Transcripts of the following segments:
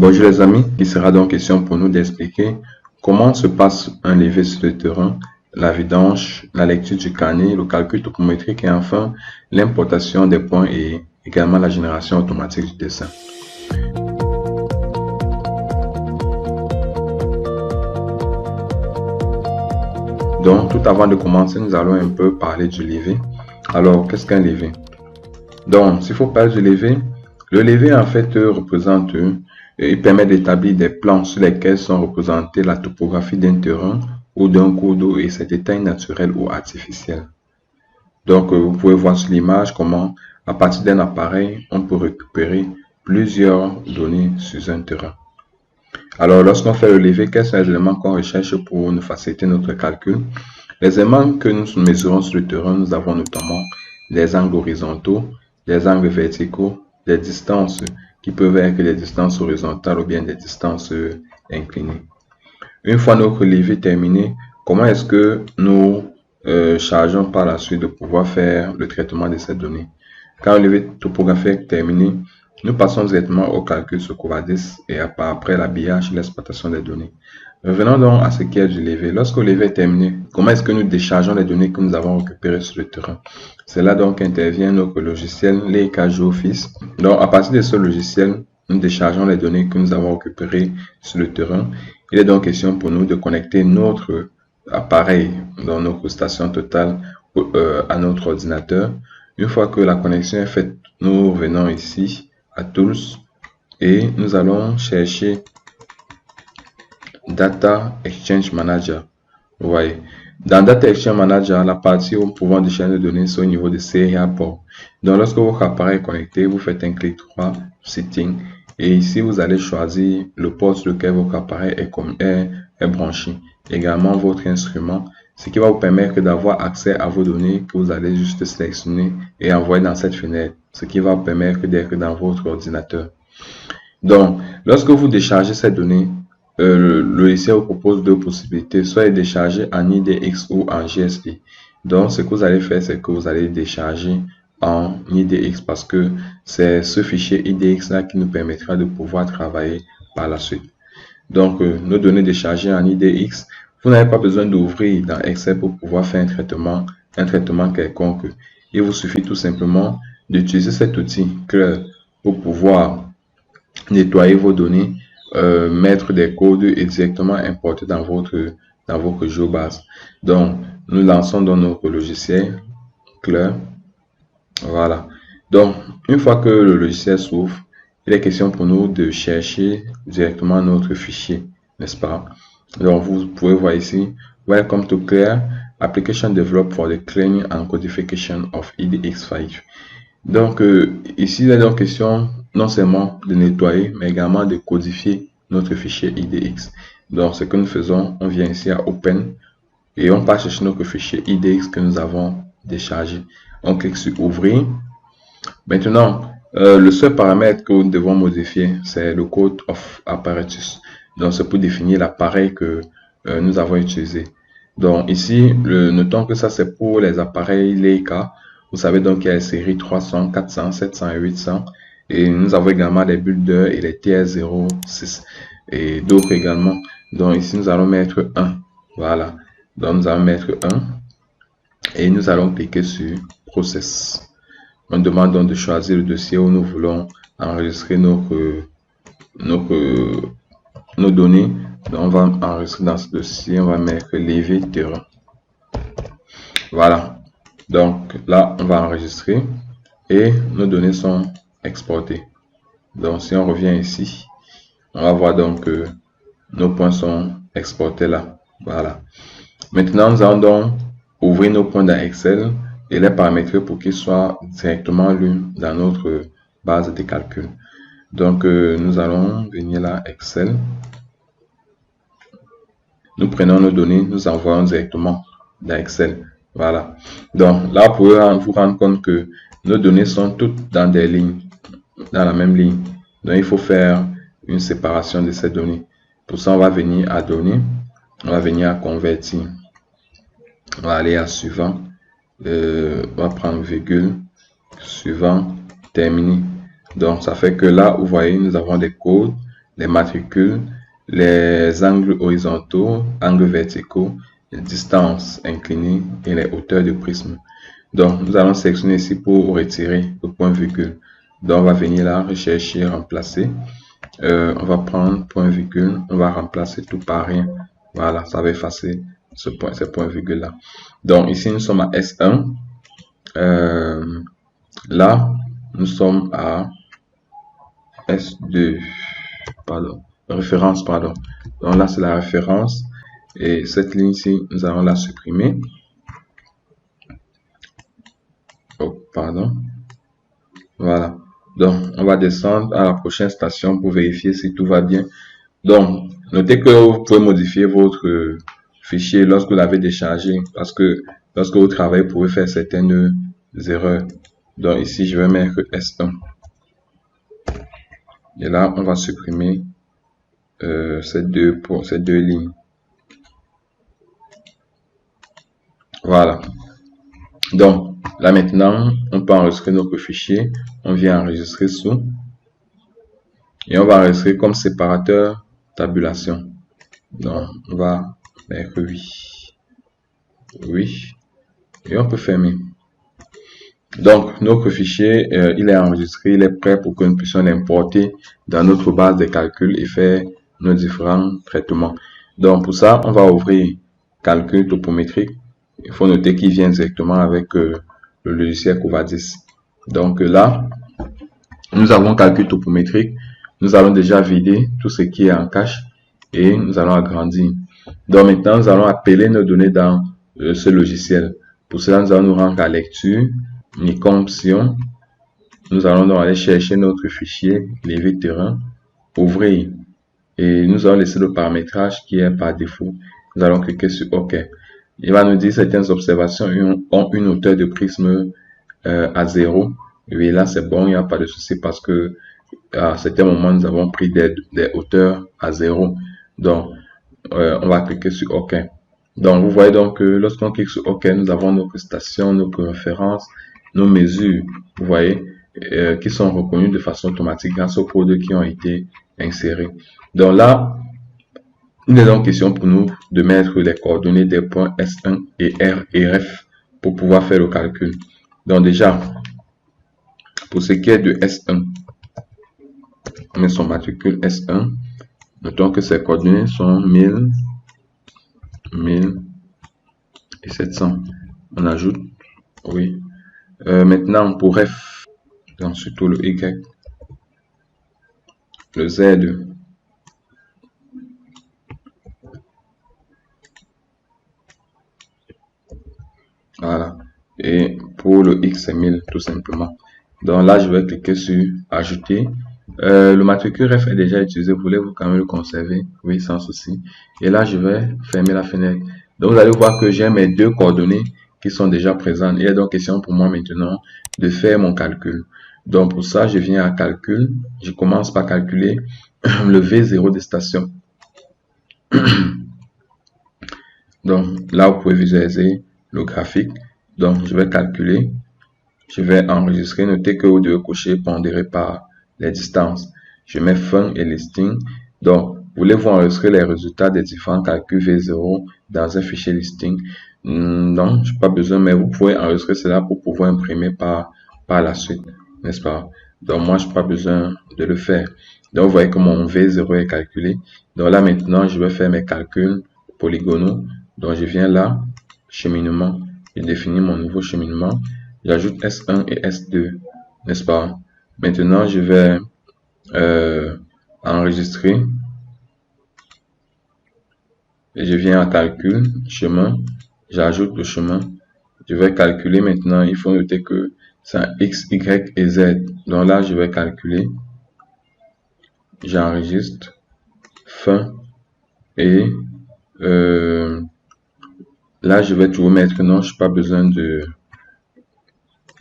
Bonjour les amis, il sera donc question pour nous d'expliquer comment se passe un levé sur le terrain, la vidange, la lecture du carnet, le calcul topométrique et enfin l'importation des points et également la génération automatique du dessin. Donc tout avant de commencer, nous allons un peu parler du levé. Alors qu'est-ce qu'un levé? Donc s'il faut parler du levé, le levé en fait représente il permet d'établir des plans sur lesquels sont représentées la topographie d'un terrain ou d'un cours d'eau et ses détails naturels ou artificiels. Donc, vous pouvez voir sur l'image comment, à partir d'un appareil, on peut récupérer plusieurs données sur un terrain. Alors, lorsqu'on fait le levé, quels sont les éléments qu'on recherche pour nous faciliter notre calcul? Les éléments que nous mesurons sur le terrain, nous avons notamment les angles horizontaux, les angles verticaux, les distances qui peuvent être des distances horizontales ou bien des distances inclinées. Une fois notre levé terminé, comment est-ce que nous chargeons par la suite de pouvoir faire le traitement de ces données? Quand le levé topographique est terminé, nous passons directement au calcul sur Covadis et après l'habillage et l'exploitation des données. Revenons donc à ce qui est du levé. Lorsque le levé est terminé, comment est-ce que nous déchargeons les données que nous avons récupérées sur le terrain? C'est là donc intervient notre logiciel Leica GeoOffice. Donc à partir de ce logiciel, nous déchargeons les données que nous avons récupérées sur le terrain. Il est donc question pour nous de connecter notre appareil dans notre station totale à notre ordinateur. Une fois que la connexion est faite, nous revenons ici à Tools et nous allons chercher Data Exchange Manager. Vous voyez, dans Data Exchange Manager, la partie où nous pouvons décharger les données, c'est au niveau de Serial Port. Donc, lorsque votre appareil est connecté, vous faites un clic droit, Setting, et ici, vous allez choisir le port sur lequel votre appareil est branché. Également, votre instrument, ce qui va vous permettre d'avoir accès à vos données que vous allez juste sélectionner et envoyer dans cette fenêtre, ce qui va vous permettre d'être dans votre ordinateur. Donc, lorsque vous déchargez ces données, le logiciel vous propose deux possibilités, soit décharger en IDX ou en JSP. Donc, ce que vous allez faire, c'est que vous allez décharger en IDX parce que c'est ce fichier IDX là qui nous permettra de pouvoir travailler par la suite. Donc, nos données déchargées en IDX, vous n'avez pas besoin d'ouvrir dans Excel pour pouvoir faire un traitement quelconque. Il vous suffit tout simplement d'utiliser cet outil Clear pour pouvoir nettoyer vos données, mettre des codes et directement importer dans votre GeoBase. Donc, nous lançons dans notre logiciel Clear. Voilà. Donc, une fois que le logiciel s'ouvre, il est question pour nous de chercher directement notre fichier, n'est-ce pas? Donc, vous pouvez voir ici, Welcome to Clear, Application Developed for the Cleaning and Codification of IDX5. Donc, ici, il est donc question non seulement de nettoyer, mais également de codifier notre fichier IDX. Donc, ce que nous faisons, on vient ici à Open et on part chercher notre fichier IDX que nous avons déchargé. On clique sur Ouvrir. Maintenant, le seul paramètre que nous devons modifier, c'est le code of apparatus. Donc, c'est pour définir l'appareil que nous avons utilisé. Donc, ici, notons que ça, c'est pour les appareils Leica. Vous savez donc qu'il y a les séries 300, 400, 700 et 800. Et nous avons également les bulles d'heure et les TS06 et d'autres également. Donc, ici, nous allons mettre 1. Voilà. Donc, nous allons mettre 1. Et nous allons cliquer sur Process. On demande donc de choisir le dossier où nous voulons enregistrer nos données. Donc, on va enregistrer dans ce dossier, on va mettre levé terrain. Voilà. Donc là, on va enregistrer et nos données sont exportées. Donc, si on revient ici, on va voir donc que nos points sont exportés là. Voilà. Maintenant, nous allons donc ouvrir nos points dans Excel et les paramétrer pour qu'ils soient directement lus dans notre base de calcul. Donc, nous allons venir là, Excel. Nous prenons nos données, nous envoyons directement dans Excel. Voilà. Donc, là, vous pouvez vous rendre compte que nos données sont toutes dans des lignes, dans la même ligne. Donc, il faut faire une séparation de ces données. Pour ça, on va venir à Données. On va venir à Convertir. On va aller à Suivant. On va prendre virgule. Suivant. Terminé. Donc, ça fait que là, vous voyez, nous avons des codes les matricules, les angles horizontaux, angles verticaux, les distances inclinées et les hauteurs de prisme. Donc, nous allons sélectionner ici pour retirer le point virgule. Donc, on va venir là, rechercher, remplacer. On va prendre point virgule, on va remplacer tout par rien. Voilà, ça va effacer ce point virgule là. Donc, ici, nous sommes à S1. Là, nous sommes à S2. Pardon, référence, pardon. Donc là, c'est la référence. Et cette ligne-ci, nous allons la supprimer. Oh, pardon. Voilà. Donc, on va descendre à la prochaine station pour vérifier si tout va bien. Donc, notez que vous pouvez modifier votre fichier lorsque vous l'avez déchargé, parce que lorsque vous travaillez, vous pouvez faire certaines erreurs. Donc, ici, je vais mettre S1. Et là, on va supprimer ces deux lignes. Voilà. Donc, là maintenant, on peut enregistrer notre fichier. On vient enregistrer sous. Et on va enregistrer comme séparateur tabulation. Donc, on va mettre oui. Oui. Et on peut fermer. Donc, notre fichier, il est enregistré, il est prêt pour que nous puissions l'importer dans notre base de calcul et faire nos différents traitements. Donc, pour ça, on va ouvrir calcul topométrique. Il faut noter qu'il vient directement avec le logiciel Covadis. Donc là, nous avons calcul topométrique. Nous allons déjà vider tout ce qui est en cache et nous allons agrandir. Donc maintenant, nous allons appeler nos données dans ce logiciel. Pour cela, nous allons nous rendre à lecture, Nicomsion. Nous allons donc aller chercher notre fichier, Lévé terrain, ouvrir. Et nous allons laisser le paramétrage qui est par défaut. Nous allons cliquer sur OK. Il va nous dire certaines observations ont une hauteur de prisme à 0. Et là, c'est bon, il n'y a pas de souci parce que à certains moments, nous avons pris des hauteurs à 0. Donc, on va cliquer sur OK. Donc, vous voyez donc que lorsqu'on clique sur OK, nous avons notre station, notre référence, nos mesures, vous voyez, qui sont reconnues de façon automatique grâce aux codes qui ont été insérés. Donc là, il est donc question pour nous de mettre les coordonnées des points S1 et R et F pour pouvoir faire le calcul. Donc déjà, pour ce qui est de S1, on met son matricule S1. Notons que ses coordonnées sont 1000, 1000 et 700. On ajoute, oui. Maintenant, pour F, donc surtout le Y, le Z, voilà. Et pour le X, c'est 1000 tout simplement. Donc là, je vais cliquer sur ajouter. Le matricule F est déjà utilisé. Voulez-vous quand même le conserver? Oui, sans souci. Et là, je vais fermer la fenêtre. Donc, vous allez voir que j'ai mes deux coordonnées qui sont déjà présentes. Il est donc question pour moi maintenant de faire mon calcul. Donc, pour ça, je viens à calcul. Je commence par calculer le V0 des stations. Donc, là, vous pouvez visualiser le graphique. Donc, je vais calculer. Je vais enregistrer. Notez que vous devez cocher pondéré par les distances. Je mets fin et listing. Donc, voulez-vous enregistrer les résultats des différents calculs V0 dans un fichier listing? Non, je n'ai pas besoin, mais vous pouvez enregistrer cela pour pouvoir imprimer par la suite, n'est-ce pas? Donc, moi, je n'ai pas besoin de le faire. Donc, vous voyez que mon V0 est calculé. Donc là, maintenant, je vais faire mes calculs polygonaux. Donc, je viens là, cheminement. Je définis mon nouveau cheminement. J'ajoute S1 et S2, n'est-ce pas? Maintenant, je vais enregistrer. Et je viens à calcul, chemin. J'ajoute le chemin. Je vais calculer maintenant. Il faut noter que c'est un X, Y et Z. Donc là, je vais calculer. J'enregistre. Fin. Et là, je vais toujours mettre non, je n'ai pas besoin de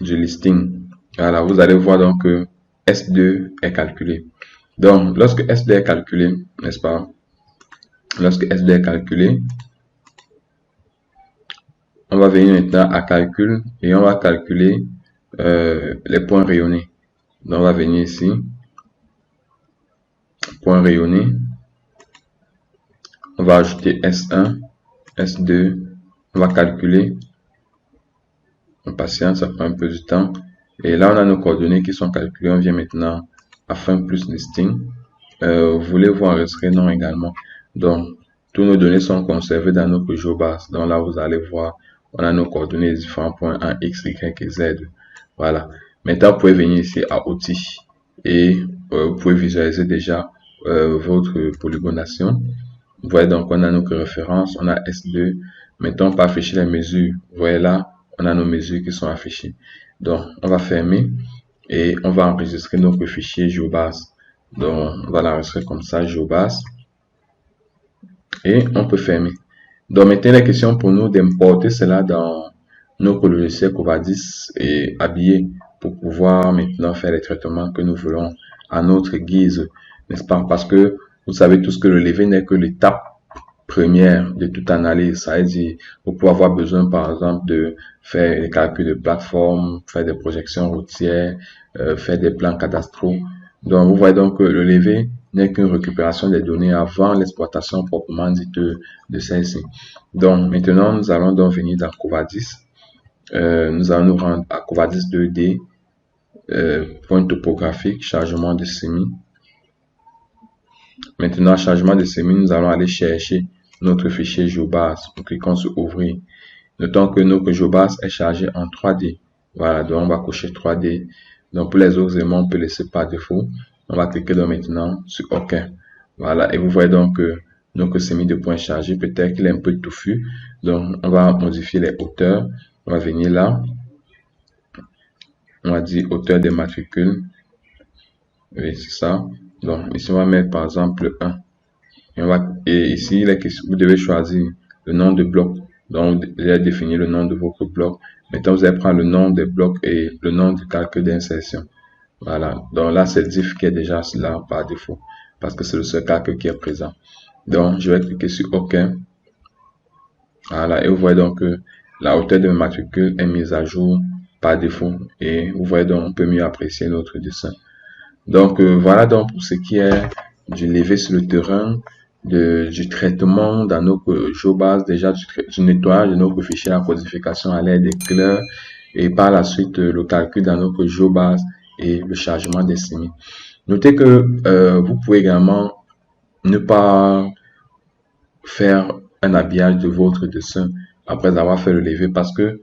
listing. Voilà, vous allez voir donc que S2 est calculé. Donc, lorsque S2 est calculé, n'est-ce pas? Lorsque S2 est calculé, on va venir maintenant à calcul et on va calculer les points rayonnés. Donc, on va venir ici, point rayonné. On va ajouter S1, S2, on va calculer. On patiente, ça prend un peu de temps. Et là, on a nos coordonnées qui sont calculées. On vient maintenant à fin plus listing. Vous voulez vous enregistrer non également. Donc, tous nos données sont conservées dans notre GeoBase. Donc là, vous allez voir, on a nos coordonnées différents points A, X, Y et Z. Voilà. Maintenant, vous pouvez venir ici à outils et vous pouvez visualiser déjà votre polygonation. Vous voyez donc, on a nos références, on a S2. Maintenant, on peut afficher les mesures. Vous voyez là, on a nos mesures qui sont affichées. Donc, on va fermer et on va enregistrer notre fichier GeoBase. Donc, on va l'enregistrer comme ça, GeoBase. Et on peut fermer. Donc, maintenant, la question pour nous d'importer cela dans notre logiciel Covadis et habillé pour pouvoir maintenant faire les traitements que nous voulons à notre guise, n'est-ce pas? Parce que vous savez tous que le levé n'est que l'étape première de toute analyse. Ça veut dire, vous pouvez avoir besoin, par exemple, de faire les calculs de plateforme, faire des projections routières, faire des plans cadastraux. Donc, vous voyez donc que le levé n'est qu'une récupération des données avant l'exploitation proprement dite de celle-ci. Donc, maintenant, nous allons donc venir dans Covadis. Nous allons nous rendre à Covadis 2D, point topographique, chargement de semis. Maintenant, chargement de semis, nous allons aller chercher notre fichier GeoBase. Nous cliquons sur ouvrir. Notons que notre GeoBase est chargé en 3D. Voilà, donc on va cocher 3D. Donc pour les autres éléments, on peut laisser par défaut. On va cliquer donc maintenant sur OK. Voilà, et vous voyez donc que notre semis de points chargé, peut-être qu'il est un peu touffu. Donc on va modifier les hauteurs. On va venir là. On va dire hauteur des matricules. Oui, c'est ça. Donc ici, on va mettre par exemple 1. Et ici, vous devez choisir le nom de bloc. Donc, vous allez définir le nom de votre bloc. Maintenant, vous allez prendre le nom des blocs et le nom du calcul d'insertion. Voilà. Donc là, c'est diff qui est déjà là par défaut. Parce que c'est le seul calcul qui est présent. Donc, je vais cliquer sur OK. Voilà. Et vous voyez donc que la hauteur de ma matricule est mise à jour par défaut. Et vous voyez donc, on peut mieux apprécier notre dessin. Donc, voilà donc pour ce qui est du levé sur le terrain, du traitement dans notre GeoBase, déjà du nettoyage de notre fichier à codification à l'aide d'éclairs et par la suite le calcul dans notre GeoBase et le chargement des semis. Notez que vous pouvez également ne pas faire un habillage de votre dessin après avoir fait le levé parce que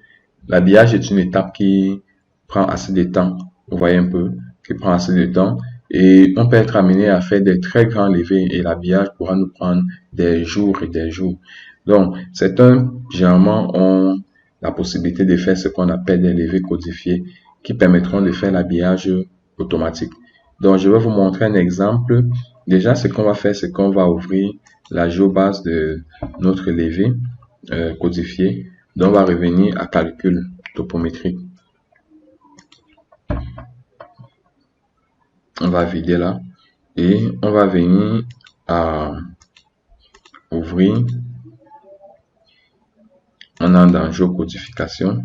l'habillage est une étape qui prend assez de temps. Vous voyez un peu, qui prend assez de temps. Et on peut être amené à faire des très grands levés et l'habillage pourra nous prendre des jours et des jours. Donc, certains, généralement, ont la possibilité de faire ce qu'on appelle des levés codifiés qui permettront de faire l'habillage automatique. Donc, je vais vous montrer un exemple. Déjà, ce qu'on va faire, c'est qu'on va ouvrir la GeoBase de notre levé codifié. Donc, on va revenir à calcul topométrique. On va vider là et on va venir à ouvrir. On est dans géocodification.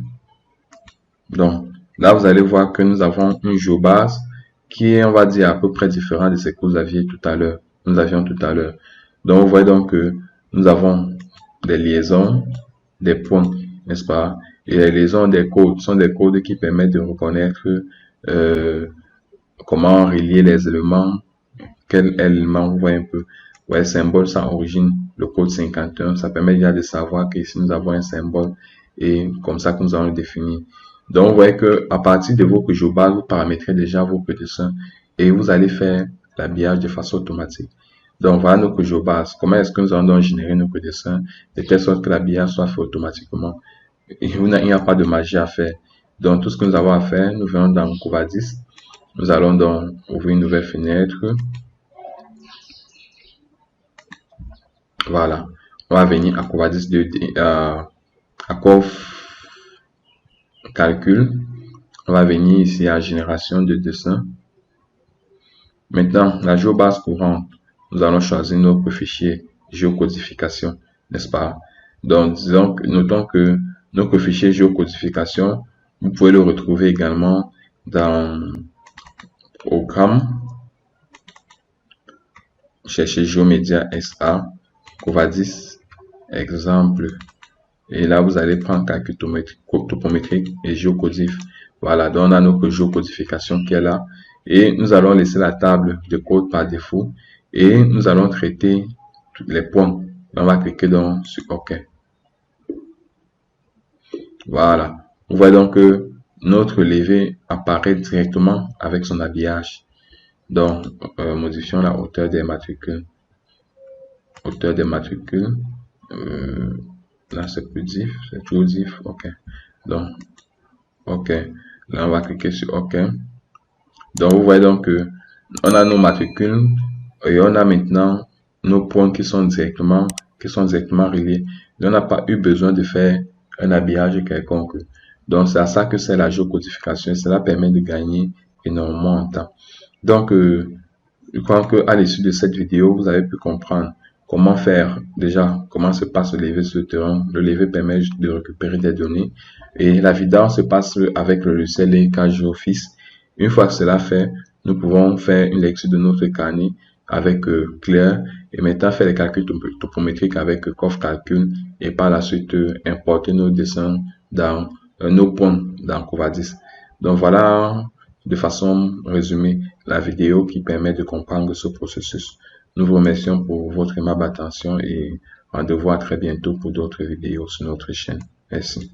Donc là, vous allez voir que nous avons une GeoBase qui est, on va dire, à peu près différent de ce que vous aviez tout à l'heure. Nous avions tout à l'heure. Donc, vous voyez donc que nous avons des liaisons, des points, n'est-ce pas? Et les liaisons des codes sont des codes qui permettent de reconnaître comment relier les éléments, quel élément, vous voyez un peu. Ouais, symbole sans origine, le code 51, ça permet déjà de savoir qu'ici nous avons un symbole et comme ça que nous allons le définir. Donc, vous voyez que à partir de votre GeoBase, vous paramétrez déjà votre dessin et vous allez faire l'habillage de façon automatique. Donc, voilà notre GeoBase. Comment est-ce que nous allons donc générer notre dessin de telle sorte que l'habillage soit fait automatiquement? Il n'y a pas de magie à faire. Donc, tout ce que nous avons à faire, nous venons dans Covadis. Nous allons donc ouvrir une nouvelle fenêtre. Voilà. On va venir à Covadis 2D, à calcul. On va venir ici à génération de dessin. Maintenant, la GeoBase courante, nous allons choisir notre fichier géocodification, n'est-ce pas? Donc, notons que notre fichier géocodification, vous pouvez le retrouver également dans Programme, cherchez GeoMedia SA, Covadis, exemple. Et là, vous allez prendre calcul topométrique et géocodif. Voilà, donc on a notre géocodification qui est là. Et nous allons laisser la table de code par défaut. Et nous allons traiter les points. On va cliquer donc sur OK. Voilà. Vous voyez donc que notre levé apparaît directement avec son habillage. Donc, modifions la hauteur des matricules. Hauteur des matricules. Là, c'est plus diff, c'est toujours diff. OK. Donc, OK. Là, on va cliquer sur OK. Donc, vous voyez donc que on a nos matricules et on a maintenant nos points qui sont directement reliés. Et on n'a pas eu besoin de faire un habillage quelconque. Donc, c'est à ça que c'est la géocodification. Cela permet de gagner énormément en temps. Donc, je crois qu'à l'issue de cette vidéo, vous avez pu comprendre comment faire, déjà, comment se passe le levé sur le terrain. Le levé permet de récupérer des données et la vidéo se passe avec le logiciel linkage Office. Une fois que cela fait, nous pouvons faire une lecture de notre carnet avec Claire et maintenant faire les calculs topométriques avec Coff Calcul et par la suite importer nos dessins dans nos points dans Covadis. Donc voilà de façon résumée la vidéo qui permet de comprendre ce processus. Nous vous remercions pour votre aimable attention et rendez-vous à très bientôt pour d'autres vidéos sur notre chaîne. Merci.